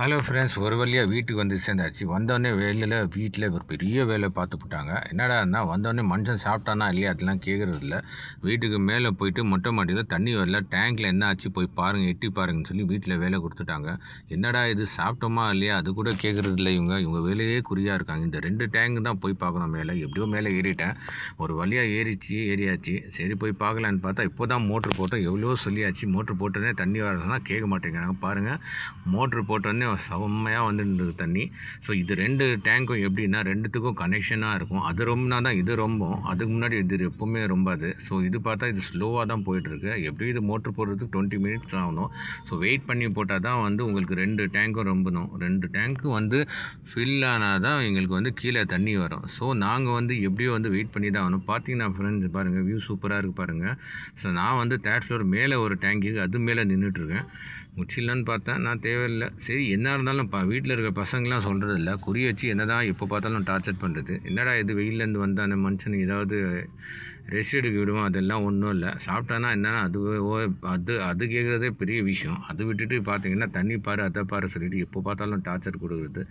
Hello friends, ஒரு வழியாக வீட்டுக்கு வந்து சேர்ந்தாச்சு. வந்தோடனே வீட்டில் ஒரு பெரிய வேலை பார்த்துப்புட்டாங்க. என்னடான்னா வந்தோடனே மனுஷன் சாப்பிட்டானா இல்லையா அதெல்லாம் கேட்குறது இல்லை. வீட்டுக்கு மேலே போயிட்டு மொட்டை மாடியில் தண்ணி வரல, டேங்க்கில் என்ன ஆச்சு போய் பாருங்கள், எட்டி பாருங்கன்னு சொல்லி வீட்டில் வேலை கொடுத்துட்டாங்க. என்னடா இது சாப்பிட்டோமா இல்லையா அது கூட கேட்குறது இல்லை. இவங்க வேலையே குறியாக இருக்காங்க. இந்த 2 டேங்க் தான் போய் பார்க்கணும். மேலே எப்படியோ மேலே ஏறிட்டேன். ஒரு வழியாக ஏறியாச்சு. சரி போய் பார்க்கலான்னு பார்த்தா இப்போ தான் மோட்ரு போட்டோம். எவ்வளோ சொல்லியாச்சு, மோட்ரு போட்டோன்னே தண்ணி வரதுனா கேட்க மாட்டேங்கிறாங்க. பாருங்கள், மோட்ரு போட்டோன்னே செம்மையாக வந்துட்டு தண்ணி. ஸோ இது 2 டேங்க்கும் எப்படின்னா 2த்துக்கும் கனெக்ஷனாக இருக்கும். அது ரொம்பனா தான் இது ரொம்பும். அதுக்கு முன்னாடி இது எப்போவுமே ரொம்பாது. ஸோ இது பார்த்தா இது ஸ்லோவாக தான் போயிட்டுருக்கு. எப்படியும் இது மோட்ரு போடுறதுக்கு 20 மினிட்ஸ் ஆகணும். ஸோ வெயிட் பண்ணி போட்டால் தான் உங்களுக்கு 2 டேங்க்கும் ரொம்பணும். 2 டேங்க்கு ஃபில் ஆனால் தான் எங்களுக்கு கீழே தண்ணி வரும். ஸோ நாங்கள் எப்படியோ வெயிட் பண்ணி தான் ஆகணும். பார்த்தீங்கன்னா ஃப்ரெண்ட்ஸ் பாருங்கள், வியூ சூப்பராக இருக்குது பாருங்கள். ஸோ நான் 3rd ஃப்ளோர் மேலே ஒரு டேங்க் இருக்குது, அது மேலே நின்றுட்டுருக்கேன். முடிச்சிடலான்னு பார்த்தேன், நான் தேவையில்லை. சரி என்ன இருந்தாலும் வீட்டில் இருக்க பசங்களாம் சொல்கிறது இல்லை, குறி வச்சு என்ன தான் எப்போ பார்த்தாலும் டார்ச்சர் பண்ணுறது. என்னடா இது வெயிலேருந்து வந்த அந்த மனுஷனுக்கு ஏதாவது ரெஸ்ட் எடுக்க விடுவோம். அதெல்லாம் ஒன்றும் இல்லை. சாப்பிட்டானா என்னன்னா அது கேட்குறதே பெரிய விஷயம். அது விட்டுட்டு பார்த்தீங்கன்னா தண்ணி பாரு அதை பாரு சொல்லிட்டு எப்போ பார்த்தாலும் டார்ச்சர் கொடுக்குறது.